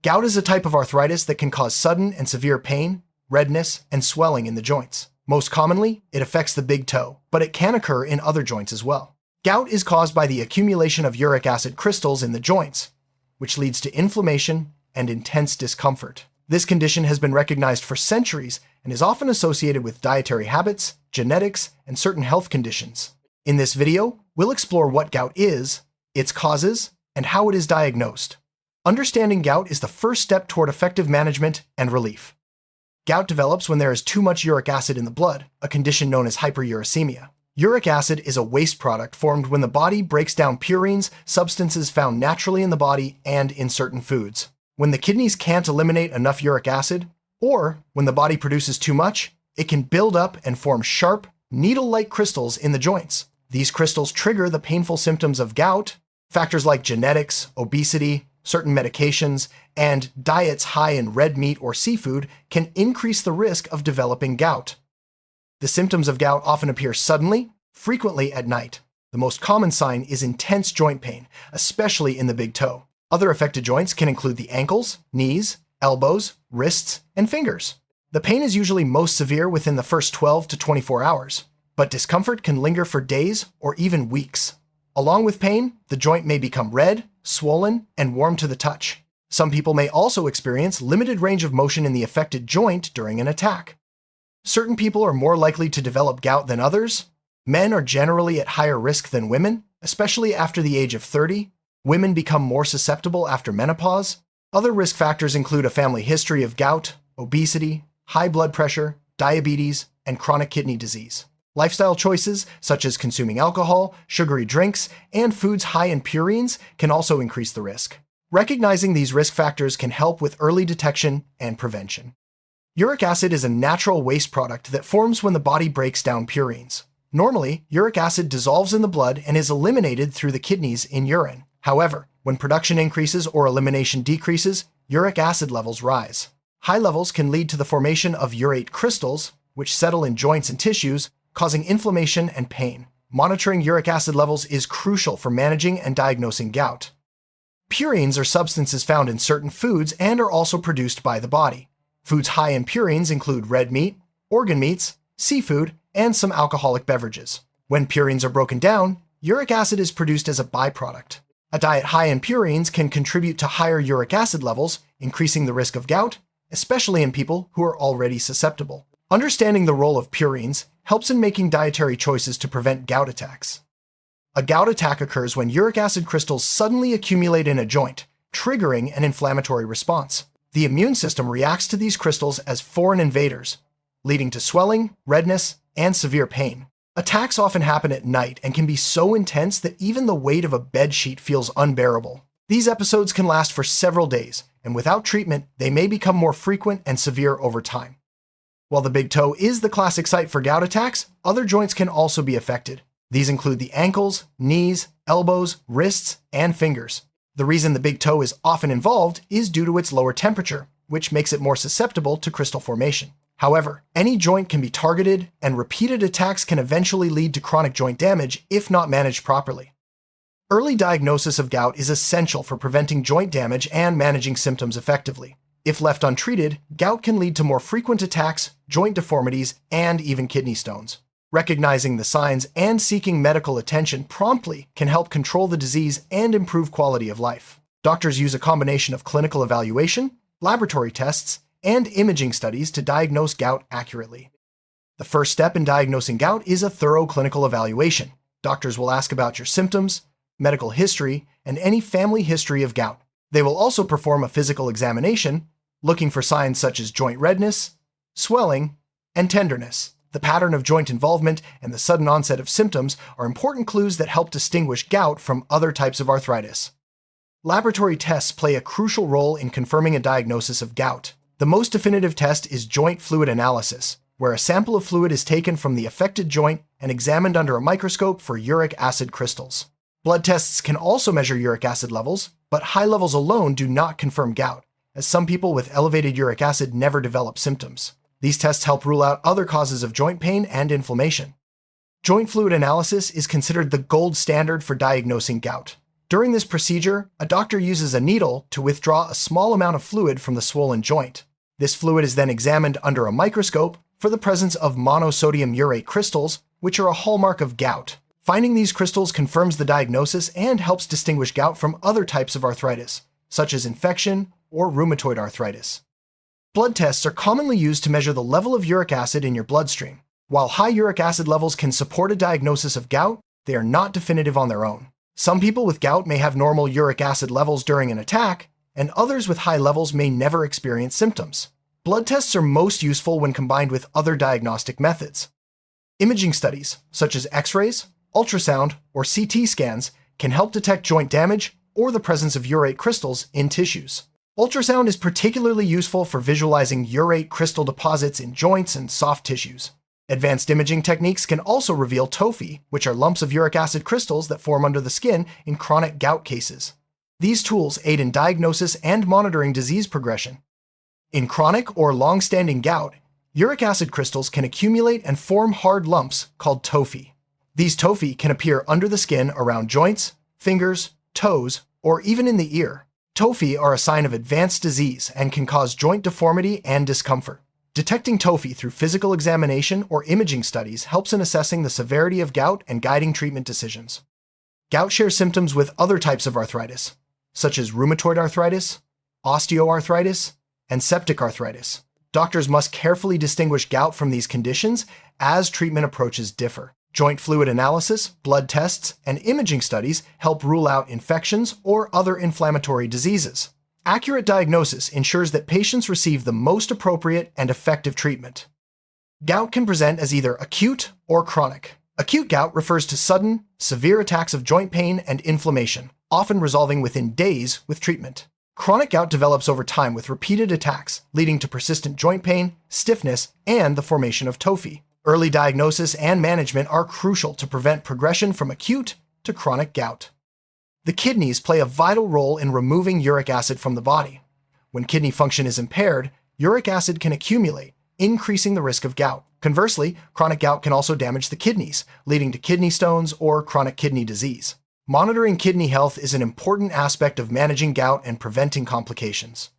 Gout is a type of arthritis that can cause sudden and severe pain, redness, and swelling in the joints. Most commonly, it affects the big toe, but it can occur in other joints as well. Gout is caused by the accumulation of uric acid crystals in the joints, which leads to inflammation and intense discomfort. This condition has been recognized for centuries and is often associated with dietary habits, genetics, and certain health conditions. In this video, we'll explore what gout is, its causes, and how it is diagnosed. Understanding gout is the first step toward effective management and relief. Gout develops when there is too much uric acid in the blood, a condition known as hyperuricemia. Uric acid is a waste product formed when the body breaks down purines, substances found naturally in the body and in certain foods. When the kidneys can't eliminate enough uric acid, or when the body produces too much, it can build up and form sharp, needle-like crystals in the joints. These crystals trigger the painful symptoms of gout. Factors like genetics, obesity, certain medications, and diets high in red meat or seafood can increase the risk of developing gout. The symptoms of gout often appear suddenly, frequently at night. The most common sign is intense joint pain, especially in the big toe. Other affected joints can include the ankles, knees, elbows, wrists, and fingers. The pain is usually most severe within the first 12 to 24 hours, but discomfort can linger for days or even weeks. Along with pain, the joint may become red, swollen, and warm to the touch. Some people may also experience limited range of motion in the affected joint during an attack. Certain people are more likely to develop gout than others. Men are generally at higher risk than women, especially after the age of 30. Women become more susceptible after menopause. Other risk factors include a family history of gout, obesity, high blood pressure, diabetes, and chronic kidney disease. Lifestyle choices, such as consuming alcohol, sugary drinks, and foods high in purines, can also increase the risk. Recognizing these risk factors can help with early detection and prevention. Uric acid is a natural waste product that forms when the body breaks down purines. Normally, uric acid dissolves in the blood and is eliminated through the kidneys in urine. However, when production increases or elimination decreases, uric acid levels rise. High levels can lead to the formation of urate crystals, which settle in joints and tissues, causing inflammation and pain. Monitoring uric acid levels is crucial for managing and diagnosing gout. Purines are substances found in certain foods and are also produced by the body. Foods high in purines include red meat, organ meats, seafood, and some alcoholic beverages. When purines are broken down, uric acid is produced as a byproduct. A diet high in purines can contribute to higher uric acid levels, increasing the risk of gout, especially in people who are already susceptible. Understanding the role of purines helps in making dietary choices to prevent gout attacks. A gout attack occurs when uric acid crystals suddenly accumulate in a joint, triggering an inflammatory response. The immune system reacts to these crystals as foreign invaders, leading to swelling, redness, and severe pain. Attacks often happen at night and can be so intense that even the weight of a bedsheet feels unbearable. These episodes can last for several days, and without treatment, they may become more frequent and severe over time. While the big toe is the classic site for gout attacks, other joints can also be affected. These include the ankles, knees, elbows, wrists, and fingers. The reason the big toe is often involved is due to its lower temperature, which makes it more susceptible to crystal formation. However, any joint can be targeted, and repeated attacks can eventually lead to chronic joint damage if not managed properly. Early diagnosis of gout is essential for preventing joint damage and managing symptoms effectively. If left untreated, gout can lead to more frequent attacks, joint deformities, and even kidney stones. Recognizing the signs and seeking medical attention promptly can help control the disease and improve quality of life. Doctors use a combination of clinical evaluation, laboratory tests, and imaging studies to diagnose gout accurately. The first step in diagnosing gout is a thorough clinical evaluation. Doctors will ask about your symptoms, medical history, and any family history of gout. They will also perform a physical examination, looking for signs such as joint redness, swelling, and tenderness. The pattern of joint involvement and the sudden onset of symptoms are important clues that help distinguish gout from other types of arthritis. Laboratory tests play a crucial role in confirming a diagnosis of gout. The most definitive test is joint fluid analysis, where a sample of fluid is taken from the affected joint and examined under a microscope for uric acid crystals. Blood tests can also measure uric acid levels, but high levels alone do not confirm gout, as some people with elevated uric acid never develop symptoms. These tests help rule out other causes of joint pain and inflammation. Joint fluid analysis is considered the gold standard for diagnosing gout. During this procedure, a doctor uses a needle to withdraw a small amount of fluid from the swollen joint. This fluid is then examined under a microscope for the presence of monosodium urate crystals, which are a hallmark of gout. Finding these crystals confirms the diagnosis and helps distinguish gout from other types of arthritis, such as infection or rheumatoid arthritis. Blood tests are commonly used to measure the level of uric acid in your bloodstream. While high uric acid levels can support a diagnosis of gout, they are not definitive on their own. Some people with gout may have normal uric acid levels during an attack, and others with high levels may never experience symptoms. Blood tests are most useful when combined with other diagnostic methods. Imaging studies, such as X-rays, ultrasound, or CT scans, can help detect joint damage or the presence of urate crystals in tissues. Ultrasound is particularly useful for visualizing urate crystal deposits in joints and soft tissues. Advanced imaging techniques can also reveal tophi, which are lumps of uric acid crystals that form under the skin in chronic gout cases. These tools aid in diagnosis and monitoring disease progression. In chronic or long-standing gout, uric acid crystals can accumulate and form hard lumps called tophi. These tophi can appear under the skin around joints, fingers, toes, or even in the ear. Tophi are a sign of advanced disease and can cause joint deformity and discomfort. Detecting tophi through physical examination or imaging studies helps in assessing the severity of gout and guiding treatment decisions. Gout shares symptoms with other types of arthritis, such as rheumatoid arthritis, osteoarthritis, and septic arthritis. Doctors must carefully distinguish gout from these conditions as treatment approaches differ. Joint fluid analysis, blood tests, and imaging studies help rule out infections or other inflammatory diseases. Accurate diagnosis ensures that patients receive the most appropriate and effective treatment. Gout can present as either acute or chronic. Acute gout refers to sudden, severe attacks of joint pain and inflammation, often resolving within days with treatment. Chronic gout develops over time with repeated attacks, leading to persistent joint pain, stiffness, and the formation of tophi. Early diagnosis and management are crucial to prevent progression from acute to chronic gout. The kidneys play a vital role in removing uric acid from the body. When kidney function is impaired, uric acid can accumulate, increasing the risk of gout. Conversely, chronic gout can also damage the kidneys, leading to kidney stones or chronic kidney disease. Monitoring kidney health is an important aspect of managing gout and preventing complications.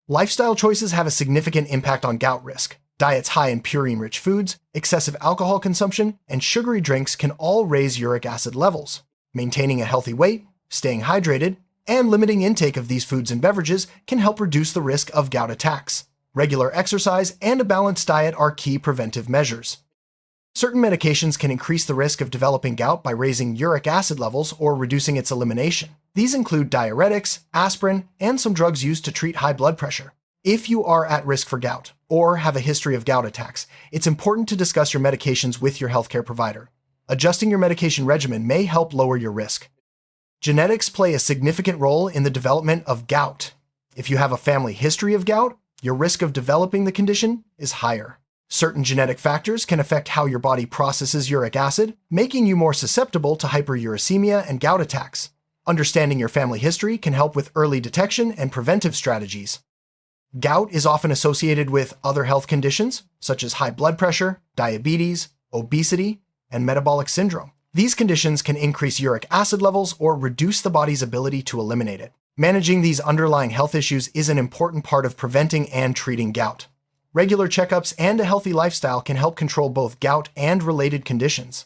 Lifestyle choices have a significant impact on gout risk. Diets high in purine-rich foods, excessive alcohol consumption, and sugary drinks can all raise uric acid levels. Maintaining a healthy weight, staying hydrated, and limiting intake of these foods and beverages can help reduce the risk of gout attacks. Regular exercise and a balanced diet are key preventive measures. Certain medications can increase the risk of developing gout by raising uric acid levels or reducing its elimination. These include diuretics, aspirin, and some drugs used to treat high blood pressure. If you are at risk for gout or have a history of gout attacks, it's important to discuss your medications with your healthcare provider. Adjusting your medication regimen may help lower your risk. Genetics play a significant role in the development of gout. If you have a family history of gout, your risk of developing the condition is higher. Certain genetic factors can affect how your body processes uric acid, making you more susceptible to hyperuricemia and gout attacks. Understanding your family history can help with early detection and preventive strategies. Gout is often associated with other health conditions, such as high blood pressure, diabetes, obesity, and metabolic syndrome. These conditions can increase uric acid levels or reduce the body's ability to eliminate it. Managing these underlying health issues is an important part of preventing and treating gout. Regular checkups and a healthy lifestyle can help control both gout and related conditions.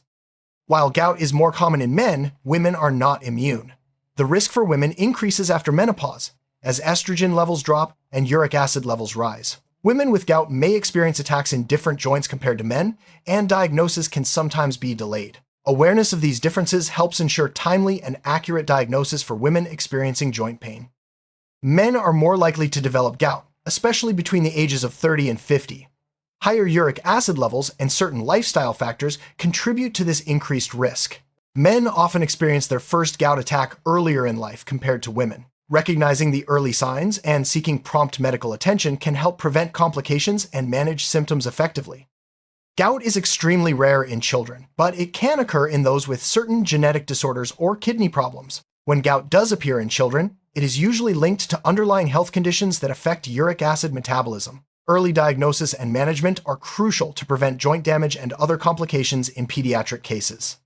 While gout is more common in men, women are not immune. The risk for women increases after menopause, as estrogen levels drop and uric acid levels rise. Women with gout may experience attacks in different joints compared to men, and diagnosis can sometimes be delayed. Awareness of these differences helps ensure timely and accurate diagnosis for women experiencing joint pain. Men are more likely to develop gout, especially between the ages of 30 and 50. Higher uric acid levels and certain lifestyle factors contribute to this increased risk. Men often experience their first gout attack earlier in life compared to women. Recognizing the early signs and seeking prompt medical attention can help prevent complications and manage symptoms effectively. Gout is extremely rare in children, but it can occur in those with certain genetic disorders or kidney problems. When gout does appear in children, it is usually linked to underlying health conditions that affect uric acid metabolism. Early diagnosis and management are crucial to prevent joint damage and other complications in pediatric cases.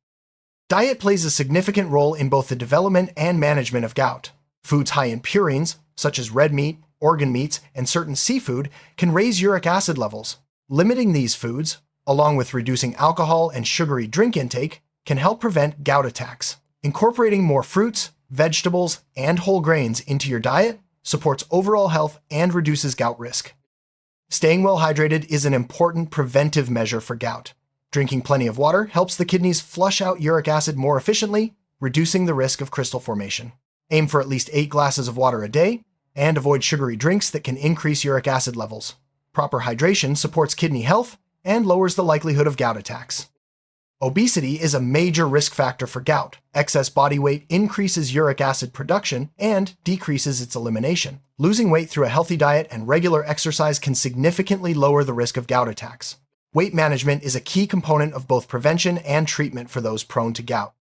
Diet plays a significant role in both the development and management of gout. Foods high in purines, such as red meat, organ meats, and certain seafood, can raise uric acid levels. Limiting these foods, along with reducing alcohol and sugary drink intake, can help prevent gout attacks. Incorporating more fruits, vegetables, and whole grains into your diet supports overall health and reduces gout risk. Staying well hydrated is an important preventive measure for gout. Drinking plenty of water helps the kidneys flush out uric acid more efficiently, reducing the risk of crystal formation. Aim for at least 8 glasses of water a day, and avoid sugary drinks that can increase uric acid levels. Proper hydration supports kidney health and lowers the likelihood of gout attacks. Obesity is a major risk factor for gout. Excess body weight increases uric acid production and decreases its elimination. Losing weight through a healthy diet and regular exercise can significantly lower the risk of gout attacks. Weight management is a key component of both prevention and treatment for those prone to gout.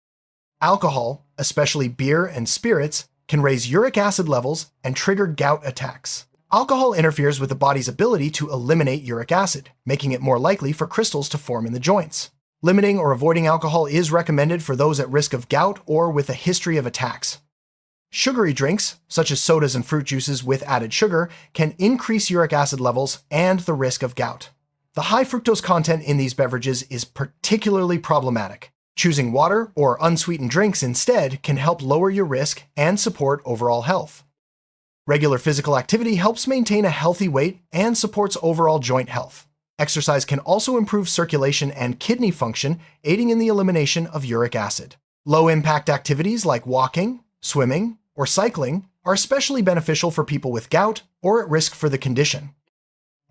Alcohol, especially beer and spirits, can raise uric acid levels and trigger gout attacks. Alcohol interferes with the body's ability to eliminate uric acid, making it more likely for crystals to form in the joints. Limiting or avoiding alcohol is recommended for those at risk of gout or with a history of attacks. Sugary drinks, such as sodas and fruit juices with added sugar, can increase uric acid levels and the risk of gout. The high fructose content in these beverages is particularly problematic. Choosing water or unsweetened drinks instead can help lower your risk and support overall health. Regular physical activity helps maintain a healthy weight and supports overall joint health. Exercise can also improve circulation and kidney function, aiding in the elimination of uric acid. Low-impact activities like walking, swimming, or cycling are especially beneficial for people with gout or at risk for the condition.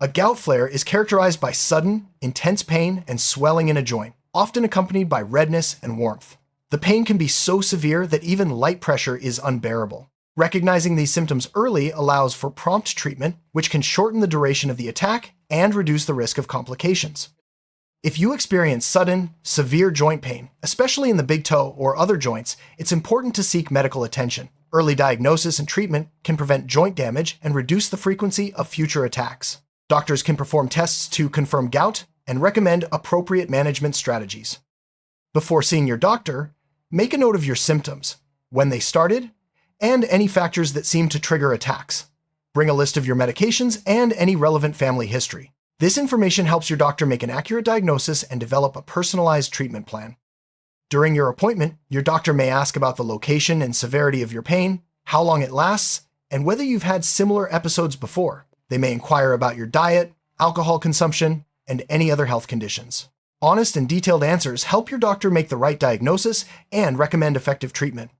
A gout flare is characterized by sudden, intense pain and swelling in a joint, often accompanied by redness and warmth. The pain can be so severe that even light pressure is unbearable. Recognizing these symptoms early allows for prompt treatment, which can shorten the duration of the attack and reduce the risk of complications. If you experience sudden, severe joint pain, especially in the big toe or other joints, it's important to seek medical attention. Early diagnosis and treatment can prevent joint damage and reduce the frequency of future attacks. Doctors can perform tests to confirm gout and recommend appropriate management strategies. Before seeing your doctor, make a note of your symptoms, when they started, and any factors that seem to trigger attacks. Bring a list of your medications and any relevant family history. This information helps your doctor make an accurate diagnosis and develop a personalized treatment plan. During your appointment, your doctor may ask about the location and severity of your pain, how long it lasts, and whether you've had similar episodes before. They may inquire about your diet, alcohol consumption, and any other health conditions. Honest and detailed answers help your doctor make the right diagnosis and recommend effective treatment.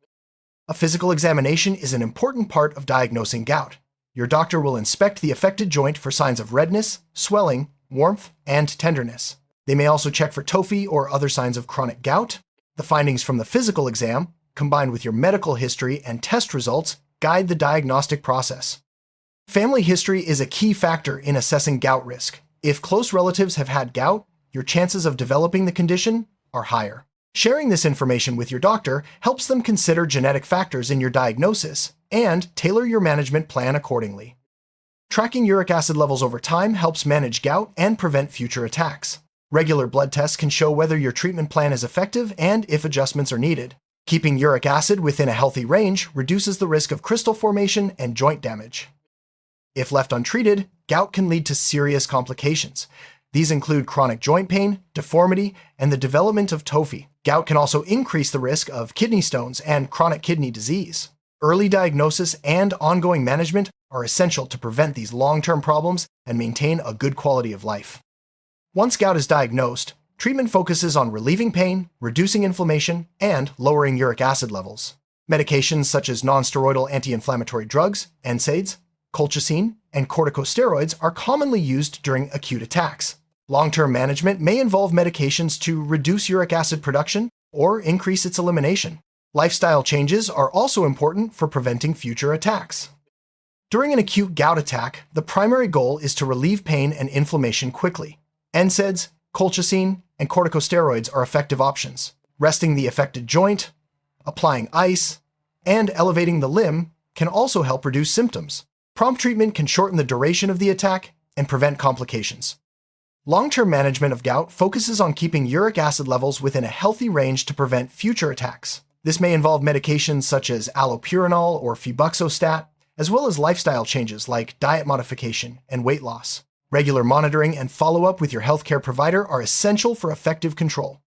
A physical examination is an important part of diagnosing gout. Your doctor will inspect the affected joint for signs of redness, swelling, warmth, and tenderness. They may also check for tophi or other signs of chronic gout. The findings from the physical exam, combined with your medical history and test results, guide the diagnostic process. Family history is a key factor in assessing gout risk. If close relatives have had gout, your chances of developing the condition are higher. Sharing this information with your doctor helps them consider genetic factors in your diagnosis and tailor your management plan accordingly. Tracking uric acid levels over time helps manage gout and prevent future attacks. Regular blood tests can show whether your treatment plan is effective and if adjustments are needed. Keeping uric acid within a healthy range reduces the risk of crystal formation and joint damage. If left untreated, gout can lead to serious complications. These include chronic joint pain, deformity, and the development of tophi. Gout can also increase the risk of kidney stones and chronic kidney disease. Early diagnosis and ongoing management are essential to prevent these long-term problems and maintain a good quality of life. Once gout is diagnosed, treatment focuses on relieving pain, reducing inflammation, and lowering uric acid levels. Medications such as non-steroidal anti-inflammatory drugs, NSAIDs, colchicine, and corticosteroids are commonly used during acute attacks. Long-term management may involve medications to reduce uric acid production or increase its elimination. Lifestyle changes are also important for preventing future attacks. During an acute gout attack, the primary goal is to relieve pain and inflammation quickly. NSAIDs, colchicine, and corticosteroids are effective options. Resting the affected joint, applying ice, and elevating the limb can also help reduce symptoms. Prompt treatment can shorten the duration of the attack and prevent complications. Long-term management of gout focuses on keeping uric acid levels within a healthy range to prevent future attacks. This may involve medications such as allopurinol or febuxostat, as well as lifestyle changes like diet modification and weight loss. Regular monitoring and follow-up with your healthcare provider are essential for effective control.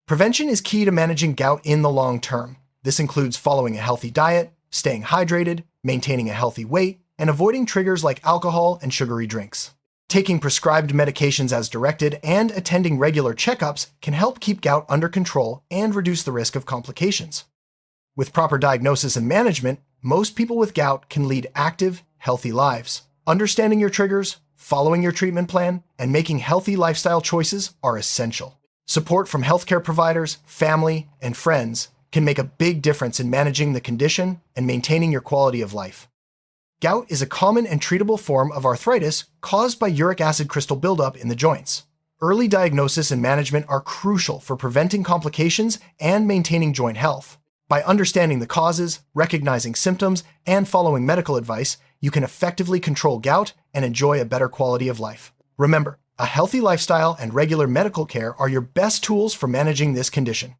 Prevention is key to managing gout in the long term. This includes following a healthy diet, staying hydrated, maintaining a healthy weight, and avoiding triggers like alcohol and sugary drinks. Taking prescribed medications as directed and attending regular checkups can help keep gout under control and reduce the risk of complications. With proper diagnosis and management, most people with gout can lead active, healthy lives. Understanding your triggers, following your treatment plan, and making healthy lifestyle choices are essential. Support from healthcare providers, family, and friends can make a big difference in managing the condition and maintaining your quality of life. Gout is a common and treatable form of arthritis caused by uric acid crystal buildup in the joints. Early diagnosis and management are crucial for preventing complications and maintaining joint health. By understanding the causes, recognizing symptoms, and following medical advice, you can effectively control gout and enjoy a better quality of life. Remember, a healthy lifestyle and regular medical care are your best tools for managing this condition.